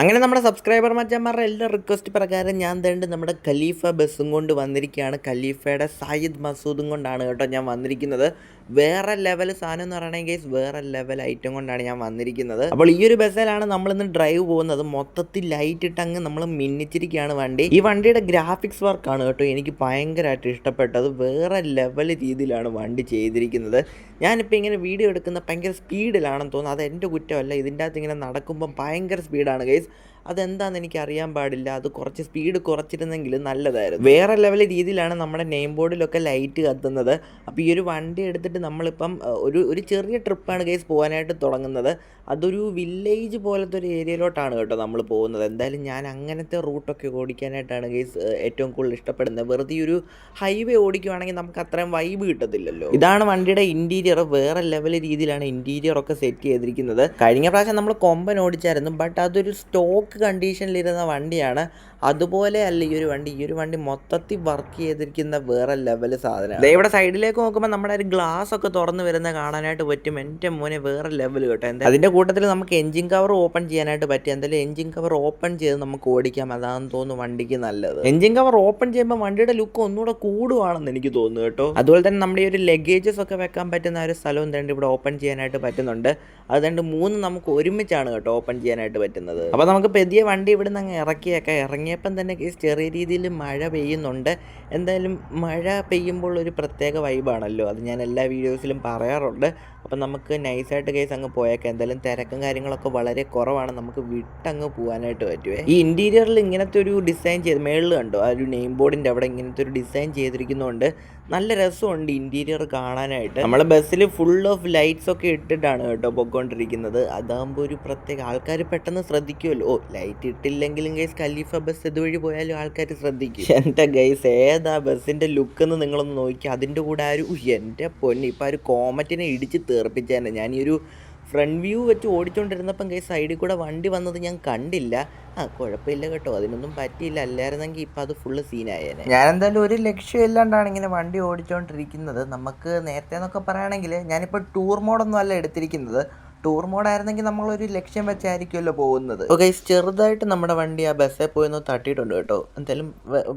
അങ്ങനെ നമ്മുടെ സബ്സ്ക്രൈബർ മച്ചന്മാരുടെ എല്ലാ റിക്വസ്റ്റ് പ്രകാരം ഞാൻ തേണ്ട നമ്മുടെ ഖലീഫ ബസ്സും കൊണ്ട് വന്നിരിക്കുകയാണ്. ഖലീഫയുടെ സായിദ് മസൂദും കൊണ്ടാണ് കേട്ടോ ഞാൻ വന്നിരിക്കുന്നത്. വേറെ ലെവൽ സാധനം എന്ന് പറയണമെങ്കിൽ ഗൈസ്, വേറെ ലെവൽ ഐറ്റം കൊണ്ടാണ് ഞാൻ വന്നിരിക്കുന്നത്. അപ്പോൾ ഈ ഒരു ബസ്സിലാണ് നമ്മളിന്ന് ഡ്രൈവ് പോകുന്നത്. മൊത്തത്തിൽ ലൈറ്റ് ഇട്ട് അങ്ങ് നമ്മൾ മിന്നിച്ചിരിക്കുകയാണ് വണ്ടി. ഈ വണ്ടിയുടെ ഗ്രാഫിക്സ് വർക്കാണ് കേട്ടോ എനിക്ക് ഭയങ്കരമായിട്ട് ഇഷ്ടപ്പെട്ടത്. വേറെ ലെവൽ രീതിയിലാണ് വണ്ടി ചെയ്തിരിക്കുന്നത്. ഞാനിപ്പോൾ ഇങ്ങനെ വീഡിയോ എടുക്കുന്ന ഭയങ്കര സ്പീഡിലാണെന്ന് തോന്നുന്നു. അത് എൻ്റെ കുറ്റമല്ല. ഇതിൻ്റെ അകത്ത് ഇങ്ങനെ നടക്കുമ്പോൾ ഭയങ്കര സ്പീഡാണ് ഗൈസ്. അതെന്താണെന്ന് എനിക്ക് അറിയാൻ പാടില്ല. അത് കുറച്ച് സ്പീഡ് കുറച്ചിരുന്നെങ്കിൽ നല്ലതായിരുന്നു. വേറെ ലെവൽ രീതിയിലാണ് നമ്മുടെ നെയിം ബോർഡിലൊക്കെ ലൈറ്റ് കത്തുന്നത്. അപ്പോൾ ഈ ഒരു വണ്ടി എടുത്തിട്ട് നമ്മളിപ്പം ഒരു ചെറിയ ട്രിപ്പാണ് ഗൈസ് പോകാനായിട്ട് തുടങ്ങുന്നത്. അതൊരു വില്ലേജ് പോലത്തെ ഒരു ഏരിയയിലോട്ടാണ് കേട്ടോ നമ്മൾ പോകുന്നത്. എന്തായാലും ഞാൻ അങ്ങനത്തെ റൂട്ടൊക്കെ ഓടിക്കാനായിട്ടാണ് ഗൈസ് ഏറ്റവും കൂടുതൽ ഇഷ്ടപ്പെടുന്നത്. വെറുതെ ഒരു ഹൈവേ ഓടിക്കുവാണെങ്കിൽ നമുക്ക് അത്രയും വൈബ് കിട്ടത്തില്ലല്ലോ. ഇതാണ് വണ്ടിയുടെ ഇൻറ്റീരിയർ. വേറെ ലെവൽ രീതിയിലാണ് ഇൻറ്റീരിയർ ഒക്കെ സെറ്റ് ചെയ്തിരിക്കുന്നത്. കഴിഞ്ഞ പ്രാവശ്യം നമ്മൾ കൊമ്പൻ ഓടിച്ചായിരുന്നു, ബട്ട് അതൊരു സ്റ്റോക്ക് കണ്ടീഷനിലിരുന്ന വണ്ടിയാണ്. അതുപോലെ അല്ല ഈ ഒരു വണ്ടി മൊത്തത്തിൽ വർക്ക് ചെയ്തിരിക്കുന്ന വേറെ ലെവൽ സാധനമാണ്. ഇവിടെ സൈഡിലേക്ക് നോക്കുമ്പോൾ നമ്മുടെ ഒരു ഗ്ലാസ് ഒക്കെ തുറന്ന് വരുന്ന കാണാനായിട്ട് പറ്റും. എൻ്റെ മോനെ വേറെ ലെവൽ കേട്ടോ. അതിൻ്റെ കൂട്ടത്തിൽ നമുക്ക് എഞ്ചിൻ കവർ ഓപ്പൺ ചെയ്യാനായിട്ട് പറ്റും. എന്തായാലും എഞ്ചിൻ കവർ ഓപ്പൺ ചെയ്ത് നമുക്ക് ഓടിക്കാം. അതാണെന്ന് തോന്നുന്നു വണ്ടിക്ക് നല്ലത്. എഞ്ചിൻ കവർ ഓപ്പൺ ചെയ്യുമ്പോൾ വണ്ടിയുടെ ലുക്ക് ഒന്നുകൂടെ കൂടുവാണെന്ന് എനിക്ക് തോന്നുന്നു കേട്ടോ. അതുപോലെ തന്നെ നമ്മുടെ ഈ ഒരു ലഗേജസ് ഒക്കെ വെക്കാൻ പറ്റുന്ന ഒരു സ്ഥലവും തന്നെ ഇവിടെ ഓപ്പൺ ചെയ്യാനായിട്ട് പറ്റുന്നുണ്ട്. അതുകൊണ്ട് 3 നമുക്ക് ഒരുമിച്ചാണ് കേട്ടോ ഓപ്പൺ ചെയ്യാനായിട്ട് പറ്റുന്നത്. അപ്പോൾ നമുക്ക് പുതിയ വണ്ടി ഇവിടെ നിന്ന് അങ്ങ് ഇറക്കിയേക്കാം. ഇറങ്ങിയപ്പം തന്നെ ചെറിയ രീതിയിൽ മഴ പെയ്യുന്നുണ്ട്. എന്തായാലും മഴ പെയ്യുമ്പോൾ ഒരു പ്രത്യേക വൈബാണല്ലോ. അത് ഞാൻ എല്ലാ വീഡിയോസിലും പറയാറുണ്ട്. അപ്പം നമുക്ക് നൈസായിട്ട് കേസ് അങ്ങ് പോയേക്കാം. എന്തായാലും തിരക്കും കാര്യങ്ങളൊക്കെ വളരെ കുറവാണ്. നമുക്ക് വിട്ടങ്ങ് പോകാനായിട്ട് പറ്റുമേ. ഈ ഇൻറ്റീരിയറിൽ ഇങ്ങനത്തെ ഒരു ഡിസൈൻ ചെയ്ത് മേളിൽ കണ്ടോ, ആ ഒരു നെയിം ബോർഡിൻ്റെ അവിടെ ഇങ്ങനത്തെ ഒരു ഡിസൈൻ ചെയ്തിരിക്കുന്നതുകൊണ്ട് നല്ല രസമുണ്ട് ഇൻറ്റീരിയർ കാണാനായിട്ട്. നമ്മൾ ബസ്സിൽ ഫുൾ ഓഫ് ലൈറ്റ്സ് ഒക്കെ ഇട്ടിട്ടാണ് കേട്ടോ പോയിക്കൊണ്ടിരിക്കുന്നത്. അതാകുമ്പോൾ ഒരു പ്രത്യേക ആൾക്കാർ പെട്ടെന്ന് ശ്രദ്ധിക്കുമല്ലോ. ലൈറ്റ് ഇട്ടില്ലെങ്കിലും ഗൈസ് ഖലീഫ ബസ് ഇതുവഴി പോയാലും ആൾക്കാർ ശ്രദ്ധിക്കും. എൻ്റെ ഗൈസ് ഏതാ ബസ്സിൻ്റെ ലുക്ക് എന്ന് നിങ്ങളൊന്ന് നോക്കി. അതിൻ്റെ കൂടെ എൻ്റെ പൊന്നി ഇപ്പോൾ ഒരു കോമറ്റിനെ ഇടിച്ച് തീർപ്പിച്ചതന്നെ. ഞാൻ ഈ ഒരു ഫ്രണ്ട് വ്യൂ വെച്ച് ഓടിച്ചുകൊണ്ടിരുന്നപ്പം ഗൈസ് സൈഡിൽ കൂടെ വണ്ടി വന്നത് ഞാൻ കണ്ടില്ല. കുഴപ്പമില്ല കേട്ടോ, അതിനൊന്നും പറ്റിയില്ല. അല്ലായിരുന്നെങ്കിൽ ഇപ്പം അത് ഫുള്ള് സീനായേനെ. ഞാൻ എന്തായാലും ഒരു ലക്ഷ്യമില്ലാണ്ടാണ് ഇങ്ങനെ വണ്ടി ഓടിച്ചുകൊണ്ടിരിക്കുന്നത്. നമുക്ക് നേരത്തെ എന്നൊക്കെ പറയുകയാണെങ്കിൽ ഞാനിപ്പോൾ ടൂർ മോഡൊന്നും അല്ല എടുത്തിരിക്കുന്നത്. ടൂർ മോഡായിരുന്നെങ്കിൽ നമ്മളൊരു ലക്ഷ്യം വെച്ചായിരിക്കുമല്ലോ പോകുന്നത്. ഓക്കെ, ചെറുതായിട്ട് നമ്മുടെ വണ്ടി ആ ബസ്സിൽ പോയൊന്ന് തട്ടിയിട്ടുണ്ട് കേട്ടോ. എന്തായാലും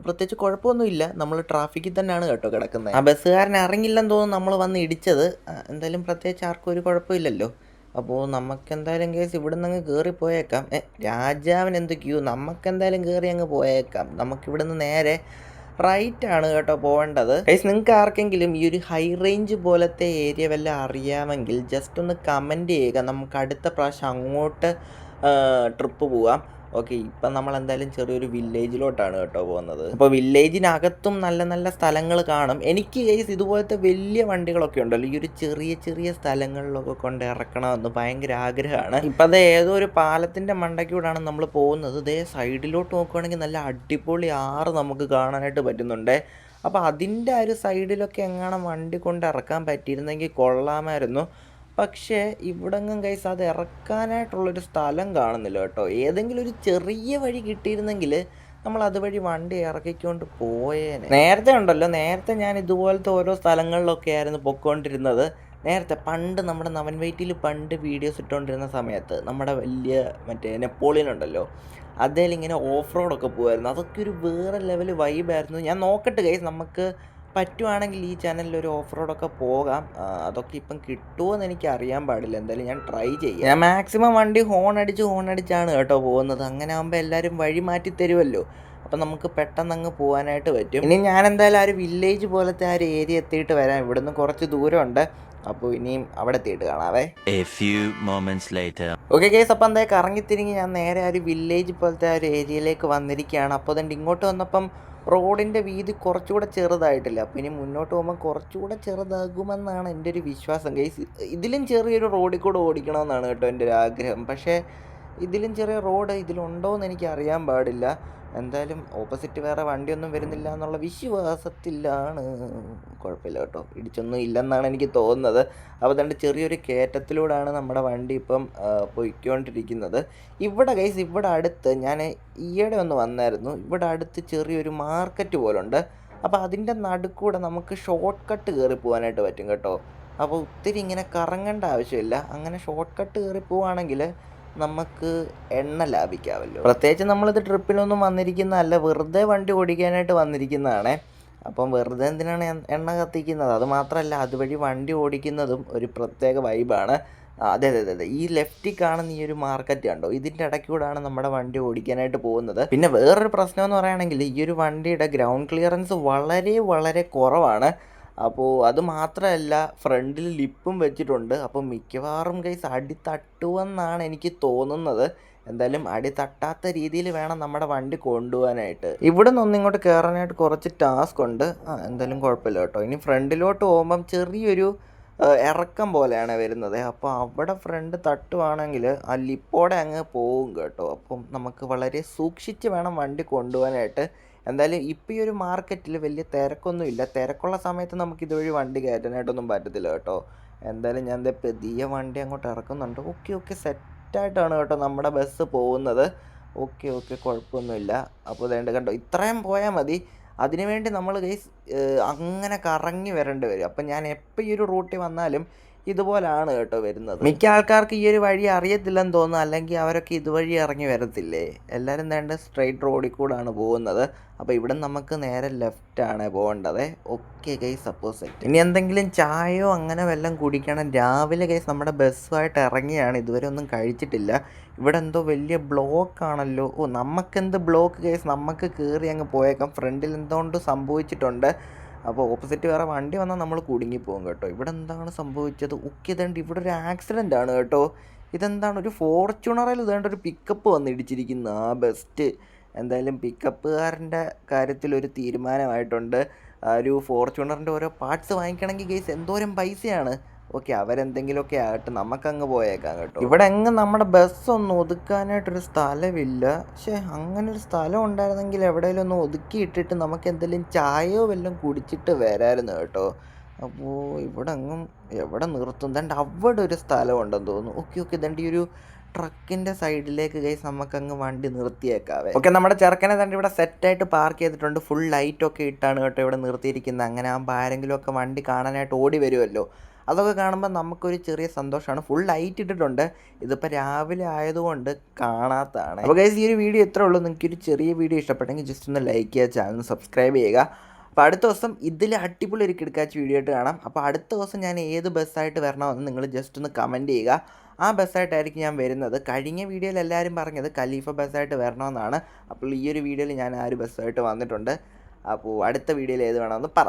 പ്രത്യേകിച്ച് കുഴപ്പമൊന്നുമില്ല. നമ്മൾ ട്രാഫിക്കിൽ തന്നെയാണ് കേട്ടോ കിടക്കുന്നത്. ആ ബസ്സുകാരൻ ഇറങ്ങില്ലെന്ന് തോന്നുന്നു നമ്മൾ വന്ന് ഇടിച്ചത്. എന്തായാലും പ്രത്യേകിച്ച് ആർക്കും ഒരു കുഴപ്പമില്ലല്ലോ. അപ്പോൾ നമുക്കെന്തായാലും കേസ് ഇവിടെ നിന്ന് അങ്ങ് കയറി പോയേക്കാം. രാജാവിന് എന്ത് ക്യൂ, നമുക്കെന്തായാലും കയറി അങ്ങ് പോയേക്കാം. നമുക്കിവിടെ നിന്ന് നേരെ റൈറ്റാണ് കേട്ടോ പോകേണ്ടത്. ഗൈസ് നിങ്ങൾക്ക് ആർക്കെങ്കിലും ഈ ഒരു ഹൈ റേഞ്ച് പോലത്തെ ഏരിയ വല്ല അറിയാമെങ്കിൽ ജസ്റ്റ് ഒന്ന് കമൻറ്റ് ചെയ്യുക. നമുക്ക് അടുത്ത പ്രാവശ്യം അങ്ങോട്ട് ട്രിപ്പ് പോവാം. ഓക്കെ, ഇപ്പം നമ്മൾ എന്തായാലും ചെറിയൊരു വില്ലേജിലോട്ടാണ് കേട്ടോ പോകുന്നത്. അപ്പോൾ വില്ലേജിനകത്തും നല്ല നല്ല സ്ഥലങ്ങൾ കാണും. എനിക്ക് ഗൈസ് ഇതുപോലത്തെ വലിയ വണ്ടികളൊക്കെ ഉണ്ടല്ലോ, ഈ ഒരു ചെറിയ ചെറിയ സ്ഥലങ്ങളിലൊക്കെ കൊണ്ട് ഇറക്കണമെന്ന് ഭയങ്കര ആഗ്രഹമാണ്. ഇപ്പം അത് ഏതോ ഒരു പാലത്തിൻ്റെ മണ്ടയ്ക്കൂടാണ് നമ്മൾ പോകുന്നത്. ഇതേ സൈഡിലോട്ട് നോക്കുകയാണെങ്കിൽ നല്ല അടിപൊളി ആറ് നമുക്ക് കാണാനായിട്ട് പറ്റുന്നുണ്ട്. അപ്പോൾ അതിൻ്റെ ആ ഒരു സൈഡിലൊക്കെ എങ്ങനെ വണ്ടി കൊണ്ട് ഇറക്കാൻ പറ്റിയിരുന്നെങ്കിൽ കൊള്ളാമായിരുന്നു. പക്ഷേ ഇവിടെങ്ങും ഗൈസ് അത് ഇറക്കാനായിട്ടുള്ളൊരു സ്ഥലം കാണുന്നില്ല കേട്ടോ. ഏതെങ്കിലും ഒരു ചെറിയ വഴി കിട്ടിയിരുന്നെങ്കിൽ നമ്മൾ അതുവഴി വണ്ടി ഇറക്കിക്കൊണ്ട് പോയേനെ. നേരത്തെ ഞാൻ ഇതുപോലത്തെ ഓരോ സ്ഥലങ്ങളിലൊക്കെ ആയിരുന്നു പൊയ്ക്കൊണ്ടിരുന്നത്. നേരത്തെ പണ്ട് നമ്മുടെ നവൻ വെയിറ്റിൽ പണ്ട് വീഡിയോസ് ഇട്ടുകൊണ്ടിരുന്ന സമയത്ത് നമ്മുടെ വലിയ മറ്റേ നെപ്പോളിയൻ ഉണ്ടല്ലോ, അതിലിങ്ങനെ ഓഫ് റോഡൊക്കെ പോകുമായിരുന്നു. അതൊക്കെ ഒരു വേറെ ലെവൽ വൈബായിരുന്നു. ഞാൻ നോക്കട്ടെ ഗൈസ്, നമുക്ക് പറ്റുവാണെങ്കിൽ ഈ ചാനലിൽ ഒരു ഓഫ് റോഡൊക്കെ പോകാം. അതൊക്കെ ഇപ്പം കിട്ടുമോ എന്ന് എനിക്ക് അറിയാൻ പാടില്ല. എന്തായാലും ഞാൻ ട്രൈ ചെയ്യാം. ഞാൻ മാക്സിമം വണ്ടി ഹോൺ അടിച്ചാണ് കേട്ടോ പോകുന്നത്. അങ്ങനെ ആകുമ്പോൾ എല്ലാവരും വഴി മാറ്റി തരുമല്ലോ. അപ്പം നമുക്ക് പെട്ടെന്ന് അങ്ങ് പോകാനായിട്ട് പറ്റും. ഇനി ഞാൻ എന്തായാലും ആ ഒരു വില്ലേജ് പോലത്തെ ആ ഒരു ഏരിയ എത്തിയിട്ട് വരാം. ഇവിടുന്ന് കുറച്ച് ദൂരമുണ്ട്. അപ്പോൾ ഇനിയും അവിടെ എത്തിയിട്ട് കാണാവേ. ഓക്കെ ഗൈസ്, അപ്പം എന്തായാലും കറങ്ങിത്തിരിഞ്ഞ് ഞാൻ നേരെ ആ ഒരു വില്ലേജ് പോലത്തെ ആ ഒരു ഏരിയയിലേക്ക് വന്നിരിക്കുകയാണ്. അപ്പോൾ അതുകൊണ്ട് ഇങ്ങോട്ട് വന്നപ്പം റോഡിൻ്റെ വീതി കുറച്ചുകൂടെ ചെറുതായിട്ടില്ല. അപ്പോൾ ഇനി മുന്നോട്ട് പോകുമ്പോൾ കുറച്ചുകൂടെ ചെറുതാകുമെന്നാണ് എൻ്റെ ഒരു വിശ്വാസം ഗൈസ്. ഇതിലും ചെറിയൊരു റോഡിൽ കൂടെ ഓടിക്കണമെന്നാണ് കേട്ടോ എൻ്റെ ഒരു ആഗ്രഹം. പക്ഷേ ഇതിലും ചെറിയ റോഡ് ഇതിലുണ്ടോ എന്ന് എനിക്ക് അറിയാൻ പാടില്ല. എന്തായാലും ഓപ്പോസിറ്റ് വേറെ വണ്ടിയൊന്നും വരുന്നില്ല എന്നുള്ള വിശ്വാസത്തിലാണ്. കുഴപ്പമില്ല കേട്ടോ, ഇടിച്ചൊന്നും ഇല്ലെന്നാണ് എനിക്ക് തോന്നുന്നത്. അപ്പോൾ അതുകൊണ്ട് ചെറിയൊരു കയറ്റത്തിലൂടെയാണ് നമ്മുടെ വണ്ടി ഇപ്പം പോയിക്കൊണ്ടിരിക്കുന്നത്. ഇവിടെ ഗൈസ്, ഇവിടെ അടുത്ത് ഞാൻ ഈയിടെ ഒന്ന് വന്നായിരുന്നു. ഇവിടെ അടുത്ത് ചെറിയൊരു മാർക്കറ്റ് പോലുണ്ട്. അപ്പോൾ അതിൻ്റെ നടുക്കൂടെ നമുക്ക് ഷോർട്ട് കട്ട് കയറി പോകാനായിട്ട് പറ്റും കേട്ടോ. അപ്പോൾ ഒത്തിരി ഇങ്ങനെ കറങ്ങേണ്ട ആവശ്യമില്ല. അങ്ങനെ ഷോർട്ട് കട്ട് കയറി പോവുകയാണെങ്കിൽ നമുക്ക് എണ്ണ ലാഭിക്കാമല്ലോ. പ്രത്യേകിച്ച് നമ്മളിത് ട്രിപ്പിനൊന്നും വന്നിരിക്കുന്നതല്ല, വെറുതെ വണ്ടി ഓടിക്കാനായിട്ട് വന്നിരിക്കുന്നതാണ്. അപ്പം വെറുതെ എന്തിനാണ് എണ്ണ കത്തിക്കുന്നത്? അത് മാത്രമല്ല, അതുവഴി വണ്ടി ഓടിക്കുന്നതും ഒരു പ്രത്യേക വൈബാണ്. അതെ അതെ അതെ അതെ, ഈ ലെഫ്റ്റിൽ കാണുന്ന ഈ ഒരു മാർക്കറ്റ് കണ്ടോ, ഇതിൻ്റെ ഇടയ്ക്കൂടാണ് നമ്മുടെ വണ്ടി ഓടിക്കാനായിട്ട് പോകുന്നത്. പിന്നെ വേറൊരു പ്രശ്നം എന്ന് പറയുകയാണെങ്കിൽ ഈ ഒരു വണ്ടിയുടെ ഗ്രൗണ്ട് ക്ലിയറൻസ് വളരെ വളരെ കുറവാണ്. അപ്പോൾ അത് മാത്രമല്ല, ഫ്രണ്ടിൽ ലിപ്പും വെച്ചിട്ടുണ്ട്. അപ്പോൾ മിക്കവാറും ഗൈസ് അടി തട്ടുമെന്നാണ് എനിക്ക് തോന്നുന്നത്. എന്തായാലും അടി തട്ടാത്ത രീതിയിൽ വേണം നമ്മുടെ വണ്ടി കൊണ്ടുപോകാനായിട്ട്. ഇവിടെ നിന്ന് ഇങ്ങോട്ട് കയറാനായിട്ട് കുറച്ച് ടാസ്ക് ഉണ്ട്. എന്തായാലും കുഴപ്പമില്ല കേട്ടോ. ഇനി ഫ്രണ്ടിലോട്ട് പോകുമ്പം ചെറിയൊരു ഇറക്കം പോലെയാണ് വരുന്നത്. അപ്പോൾ അവിടെ ഫ്രണ്ട് തട്ടുവാണെങ്കിൽ ആ ലിപ്പോടെ അങ്ങ് പോവും കേട്ടോ. അപ്പം നമുക്ക് വളരെ സൂക്ഷിച്ച് വേണം വണ്ടി കൊണ്ടുപോകാനായിട്ട്. എന്തായാലും ഇപ്പോൾ ഈ ഒരു മാർക്കറ്റിൽ വലിയ തിരക്കൊന്നുമില്ല. തിരക്കുള്ള സമയത്ത് നമുക്ക് ഇതുവഴി വണ്ടി കയറ്റാനായിട്ടൊന്നും പറ്റത്തില്ല കേട്ടോ. എന്തായാലും ഞാൻ ദേ പതിയെ വണ്ടി അങ്ങോട്ട് ഇറക്കുന്നുണ്ട്. ഓക്കെ ഓക്കെ, സെറ്റായിട്ടാണ് കേട്ടോ നമ്മുടെ ബസ് പോകുന്നത്. ഓക്കെ ഓക്കെ, കുഴപ്പമൊന്നുമില്ല. അപ്പോൾ വേണ്ട കണ്ടോ, ഇത്രയും പോയാൽ മതി. അതിനുവേണ്ടി നമ്മൾ ഗൈസ് അങ്ങനെ കറങ്ങി വരേണ്ടി വരും. അപ്പം ഞാൻ എപ്പോൾ ഈ ഒരു റൂട്ടിൽ വന്നാലും ഇതുപോലാണ് കേട്ടോ വരുന്നത്. മിക്ക ആൾക്കാർക്ക് ഈ ഒരു വഴി അറിയത്തില്ലെന്ന് തോന്നുന്നു, അല്ലെങ്കിൽ അവരൊക്കെ ഇതുവഴി ഇറങ്ങി വരത്തില്ലേ. എല്ലാവരും വേണ്ട സ്ട്രെയിറ്റ് റോഡിൽ കൂടാണ് പോകുന്നത്. അപ്പോൾ ഇവിടെ നമുക്ക് നേരെ ലെഫ്റ്റാണ് പോകേണ്ടത്. Okay guys, suppose set. ഇനി എന്തെങ്കിലും ചായയോ അങ്ങനെ വല്ലതും കുടിക്കണം. രാവിലെ ഗൈസ് നമ്മുടെ ബസ്സുമായിട്ട് ഇറങ്ങിയാണ്, ഇതുവരെ ഒന്നും കഴിച്ചിട്ടില്ല. ഇവിടെ എന്തോ വലിയ ബ്ലോക്ക് ആണല്ലോ. ഓ, നമുക്കെന്ത് ബ്ലോക്ക് ഗൈസ്, നമുക്ക് കയറി അങ്ങ് പോയേക്കാം. ഫ്രണ്ടിൽ എന്തുകൊണ്ട് സംഭവിച്ചിട്ടുണ്ട്. അപ്പോൾ ഓപ്പോസിറ്റ് വേറെ വണ്ടി വന്നാൽ നമ്മൾ കുടുങ്ങിപ്പോകും കേട്ടോ. ഇവിടെ എന്താണ് സംഭവിച്ചത്? ഓക്കെ, ഇതേണ്ട ഇവിടെ ഒരു ആക്സിഡൻ്റ് ആണ് കേട്ടോ. ഇതെന്താണ്, ഒരു ഫോർച്യൂണറിൽ ഇതേണ്ട ഒരു പിക്കപ്പ് വന്ന് ഇടിച്ചിരിക്കുന്നു. ആ ബെസ്റ്റ്. എന്തായാലും പിക്കപ്പുകാരൻ്റെ കാര്യത്തിൽ ഒരു തീരുമാനമായിട്ടുണ്ട്. ഒരു ഫോർച്യൂണറിൻ്റെ ഓരോ പാർട്സ് വാങ്ങിക്കണമെങ്കിൽ ഗൈസ് എന്തോരം പൈസയാണ്. ഓക്കെ, അവരെന്തെങ്കിലുമൊക്കെ ആയിട്ട് നമുക്കങ്ങ് പോയേക്കാം കേട്ടോ. ഇവിടെ എങ്ങും നമ്മുടെ ബസ്സൊന്നും ഒതുക്കാനായിട്ടൊരു സ്ഥലമില്ല. പക്ഷേ അങ്ങനെ ഒരു സ്ഥലം ഉണ്ടായിരുന്നെങ്കിൽ എവിടെയെങ്കിലും ഒന്ന് ഒതുക്കി ഇട്ടിട്ട് നമുക്ക് എന്തെങ്കിലും ചായയോ വല്ലതും കുടിച്ചിട്ട് വരാമായിരുന്നു കേട്ടോ. അപ്പോൾ ഇവിടെ എങ്ങും എവിടെ നിർത്തും? ദണ്ട് അവിടെ ഒരു സ്ഥലം ഉണ്ടെന്ന് തോന്നുന്നു. ഓക്കെ ഓക്കെ, ദണ്ട് ഈ ഒരു ട്രക്കിൻ്റെ സൈഡിലേക്ക് ഗൈസ് നമുക്കങ്ങ് വണ്ടി നിർത്തിയേക്കാവേ. ഓക്കെ, നമ്മുടെ ചെറുക്കനെ തന്നെ ഇവിടെ സെറ്റായിട്ട് പാർക്ക് ചെയ്തിട്ടുണ്ട്. ഫുൾ ലൈറ്റൊക്കെ ഇട്ടാണ് കേട്ടോ ഇവിടെ നിർത്തിയിരിക്കുന്നത്. അങ്ങനെ ആകുമ്പോൾ ആരെങ്കിലും ഒക്കെ വണ്ടി കാണാനായിട്ട് ഓടി വരുമല്ലോ. അതൊക്കെ കാണുമ്പോൾ നമുക്കൊരു ചെറിയ സന്തോഷമാണ്. ഫുൾ ലൈറ്റ് ഇട്ടിട്ടുണ്ട്. ഇതിപ്പോൾ രാവിലെ ആയതുകൊണ്ട് കാണാത്തതാണ്. അപ്പോൾ ഗൈസ്, ഈ ഒരു വീഡിയോ ഇത്രേ ഉള്ളൂ. നിങ്ങൾക്കൊരു ചെറിയ വീഡിയോ ഇഷ്ടപ്പെട്ടെങ്കിൽ ജസ്റ്റ് ഒന്ന് ലൈക്ക് ചെയ്യുക, ചാനൽ സബ്സ്ക്രൈബ് ചെയ്യുക. അപ്പോൾ അടുത്ത ദിവസം ഇതിൽ അടിപൊളി ഒരു കിടക്കാച്ച് വീഡിയോ ആയിട്ട് കാണാം. അപ്പോൾ അടുത്ത ദിവസം ഞാൻ ഏത് ബസ്സായിട്ട് വരണമെന്ന് നിങ്ങൾ ജസ്റ്റ് ഒന്ന് കമൻറ്റ് ചെയ്യുക. ആ ബസ്സായിട്ടായിരിക്കും ഞാൻ വരുന്നത്. കഴിഞ്ഞ വീഡിയോയിൽ എല്ലാവരും പറഞ്ഞത് ഖലീഫ ബസ്സായിട്ട് വരണമെന്നാണ്. അപ്പോൾ ഈ ഒരു വീഡിയോയിൽ ഞാൻ ആ ഒരു ബസ്സായിട്ട് വന്നിട്ടുണ്ട്. അപ്പോൾ അടുത്ത വീഡിയോയിൽ ഏത് വേണമെന്ന് പറ.